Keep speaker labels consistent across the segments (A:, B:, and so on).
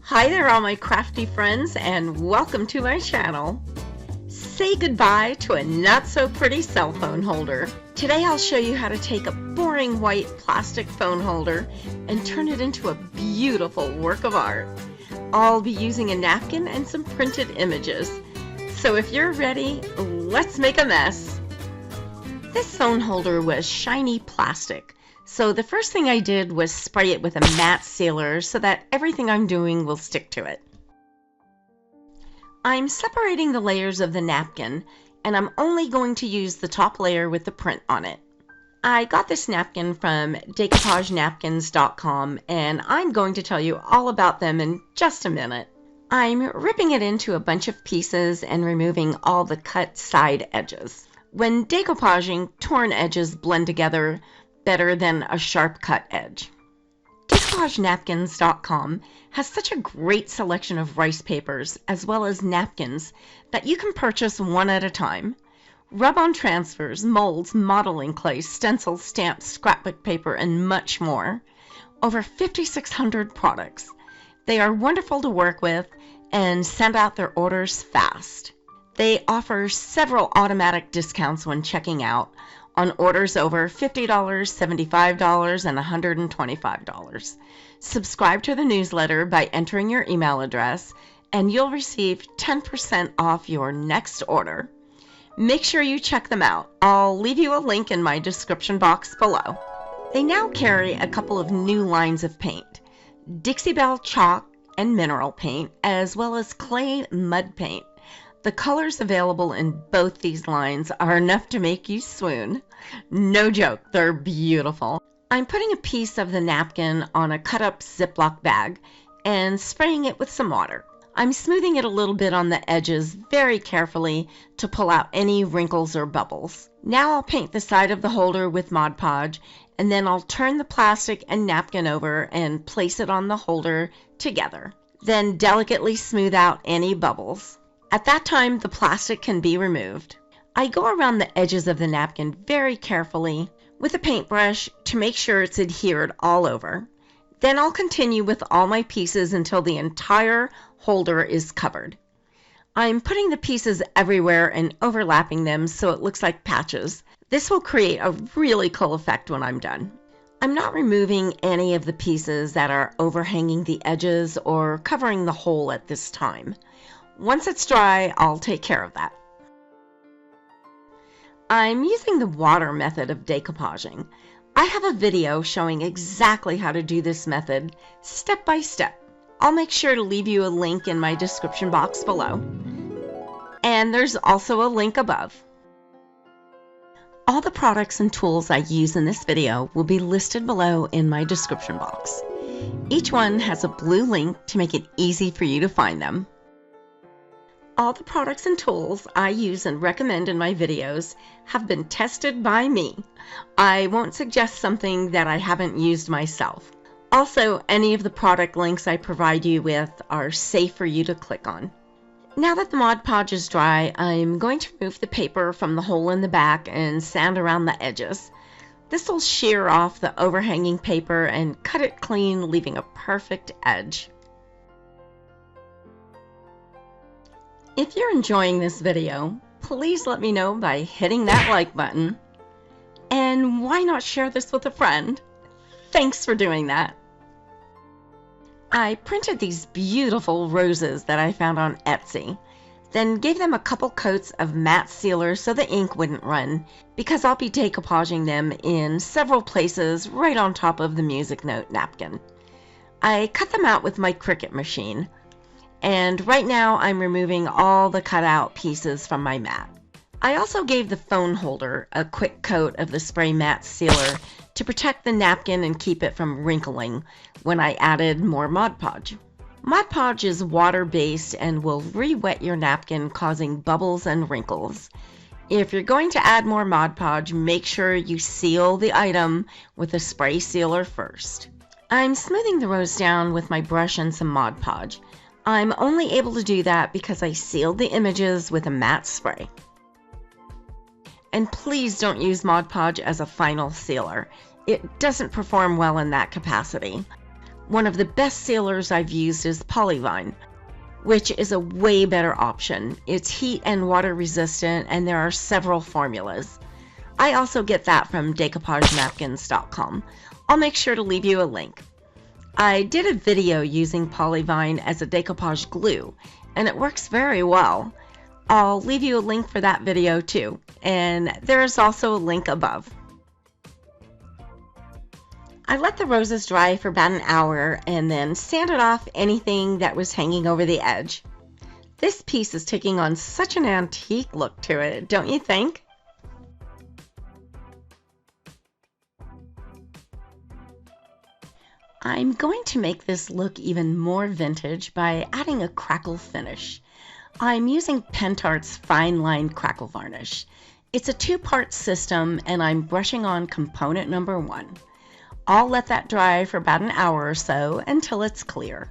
A: Hi there, all my crafty friends, and welcome to my channel. Say goodbye to a not-so-pretty cell phone holder. Today I'll show you how to take a boring white plastic phone holder and turn it into a beautiful work of art. I'll be using a napkin and some printed images. So if you're ready, let's make a mess. This phone holder was shiny plastic. So the first thing I did was spray it with a matte sealer so that everything I'm doing will stick to it. I'm separating the layers of the napkin, and I'm only going to use the top layer with the print on it. I got this napkin from DecoupagNapkins.com, and I'm going to tell you all about them in just a minute. I'm ripping it into a bunch of pieces and removing all the cut side edges. When decoupaging, torn edges blend together better than a sharp cut edge. DecoupageNapkins.com has such a great selection of rice papers as well as napkins that you can purchase one at a time. Rub-on transfers, molds, modeling clay, stencils, stamps, scrapbook paper, and much more. Over 5,600 products. They are wonderful to work with and send out their orders fast. They offer several automatic discounts when checking out on orders over $50, $75, and $125. Subscribe to the newsletter by entering your email address, and you'll receive 10% off your next order. Make sure you check them out. I'll leave you a link in my description box below. They now carry a couple of new lines of paint: Dixie Belle chalk and mineral paint, as well as clay mud paint. The colors available in both these lines are enough to make you swoon. No joke, they're beautiful. I'm putting a piece of the napkin on a cut-up Ziploc bag and spraying it with some water. I'm smoothing it a little bit on the edges very carefully to pull out any wrinkles or bubbles. Now I'll paint the side of the holder with Mod Podge, and then I'll turn the plastic and napkin over and place it on the holder together. Then delicately smooth out any bubbles. At that time, the plastic can be removed. I go around the edges of the napkin very carefully with a paintbrush to make sure it's adhered all over. Then I'll continue with all my pieces until the entire holder is covered. I'm putting the pieces everywhere and overlapping them so it looks like patches. This will create a really cool effect when I'm done. I'm not removing any of the pieces that are overhanging the edges or covering the hole at this time. Once it's dry, I'll take care of that. I'm using the water method of decoupaging. I have a video showing exactly how to do this method, step by step. I'll make sure to leave you a link in my description box below. And there's also a link above. All the products and tools I use in this video will be listed below in my description box. Each one has a blue link to make it easy for you to find them. All the products and tools I use and recommend in my videos have been tested by me. I won't suggest something that I haven't used myself. Also, any of the product links I provide you with are safe for you to click on. Now that the Mod Podge is dry, I'm going to remove the paper from the hole in the back and sand around the edges. This will shear off the overhanging paper and cut it clean, leaving a perfect edge. If you're enjoying this video, please let me know by hitting that like button. And why not share this with a friend? Thanks for doing that. I printed these beautiful roses that I found on Etsy, then gave them a couple coats of matte sealer so the ink wouldn't run, because I'll be decoupaging them in several places right on top of the music note napkin. I cut them out with my Cricut machine. And right now I'm removing all the cutout pieces from my mat. I also gave the phone holder a quick coat of the spray matte sealer to protect the napkin and keep it from wrinkling when I added more Mod Podge. Mod Podge is water-based and will re-wet your napkin, causing bubbles and wrinkles. If you're going to add more Mod Podge, make sure you seal the item with a spray sealer first. I'm smoothing the rose down with my brush and some Mod Podge. I'm only able to do that because I sealed the images with a matte spray. And please don't use Mod Podge as a final sealer. It doesn't perform well in that capacity. One of the best sealers I've used is Polyvine, which is a way better option. It's heat and water resistant, and there are several formulas. I also get that from DecoupageNapkins.com. I'll make sure to leave you a link. I did a video using Polyvine as a decoupage glue, and it works very well. I'll leave you a link for that video too, and there is also a link above. I let the roses dry for about an hour and then sanded off anything that was hanging over the edge. This piece is taking on such an antique look to it, don't you think? I'm going to make this look even more vintage by adding a crackle finish. I'm using Pentart's Fine Line Crackle Varnish. It's a two-part system, and I'm brushing on component number 1. I'll let that dry for about an hour or so until it's clear.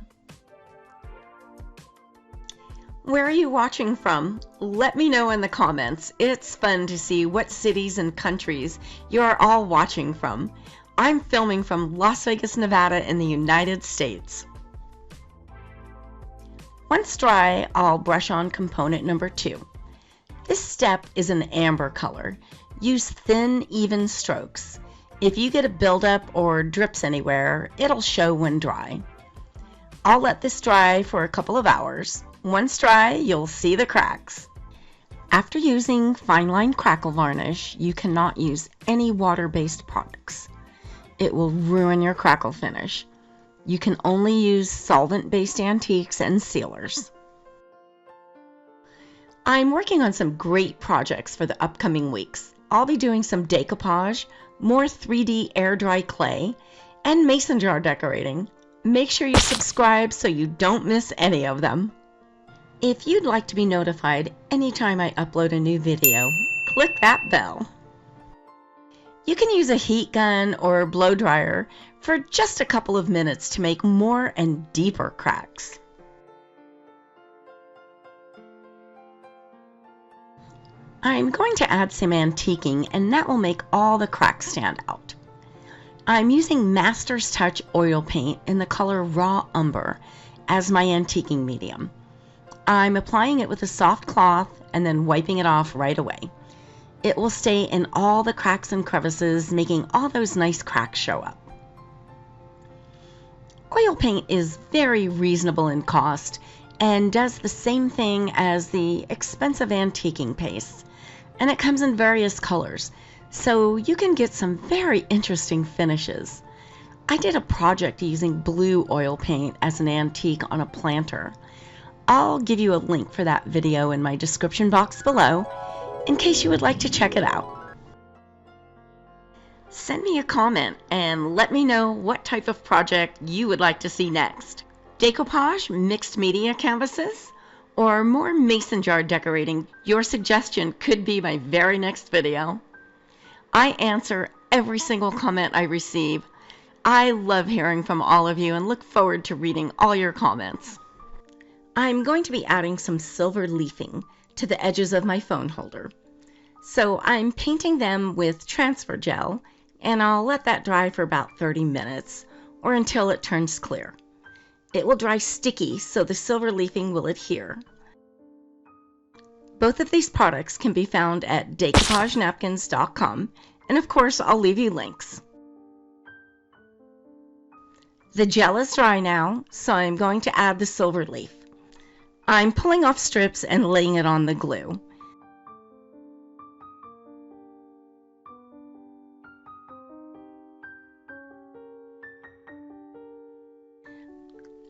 A: Where are you watching from? Let me know in the comments. It's fun to see what cities and countries you are all watching from. I'm filming from Las Vegas, Nevada in the United States. Once dry, I'll brush on component number 2. This step is an amber color. Use thin, even strokes. If you get a buildup or drips anywhere, it'll show when dry. I'll let this dry for a couple of hours. Once dry, you'll see the cracks. After using Fine Line Crackle Varnish, you cannot use any water-based products. It will ruin your crackle finish. You can only use solvent-based antiques and sealers. I'm working on some great projects for the upcoming weeks. I'll be doing some decoupage, more 3D air dry clay, and mason jar decorating. Make sure you subscribe so you don't miss any of them. If you'd like to be notified anytime I upload a new video, click that bell. You can use a heat gun or blow dryer for just a couple of minutes to make more and deeper cracks. I'm going to add some antiquing, and that will make all the cracks stand out. I'm using Master's Touch oil paint in the color Raw Umber as my antiquing medium. I'm applying it with a soft cloth and then wiping it off right away. It will stay in all the cracks and crevices, making all those nice cracks show up. Oil paint is very reasonable in cost and does the same thing as the expensive antiquing paste. And it comes in various colors, so you can get some very interesting finishes. I did a project using blue oil paint as an antique on a planter. I'll give you a link for that video in my description box below, in case you would like to check it out. Send me a comment and let me know what type of project you would like to see next. Decoupage, mixed media canvases, or more mason jar decorating? Your suggestion could be my very next video. I answer every single comment I receive. I love hearing from all of you and look forward to reading all your comments. I'm going to be adding some silver leafing to the edges of my phone holder. So I'm painting them with transfer gel, and I'll let that dry for about 30 minutes or until it turns clear. It will dry sticky, so the silver leafing will adhere. Both of these products can be found at DecoupageNapkins.com, and of course I'll leave you links. The gel is dry now, so I'm going to add the silver leaf. I'm pulling off strips and laying it on the glue.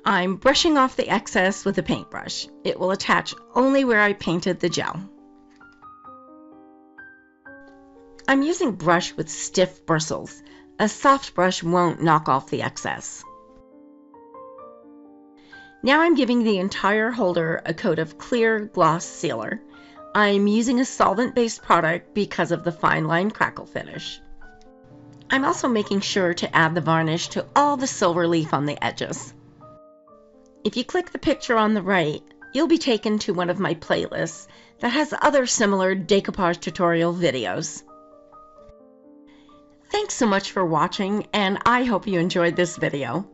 A: I'm brushing off the excess with a paintbrush. It will attach only where I painted the gel. I'm using brush with stiff bristles. A soft brush won't knock off the excess. Now I'm giving the entire holder a coat of clear gloss sealer. I'm using a solvent-based product because of the fine line crackle finish. I'm also making sure to add the varnish to all the silver leaf on the edges. If you click the picture on the right, you'll be taken to one of my playlists that has other similar decoupage tutorial videos. Thanks so much for watching, and I hope you enjoyed this video.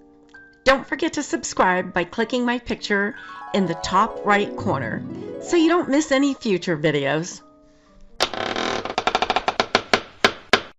A: Don't forget to subscribe by clicking my picture in the top right corner so you don't miss any future videos.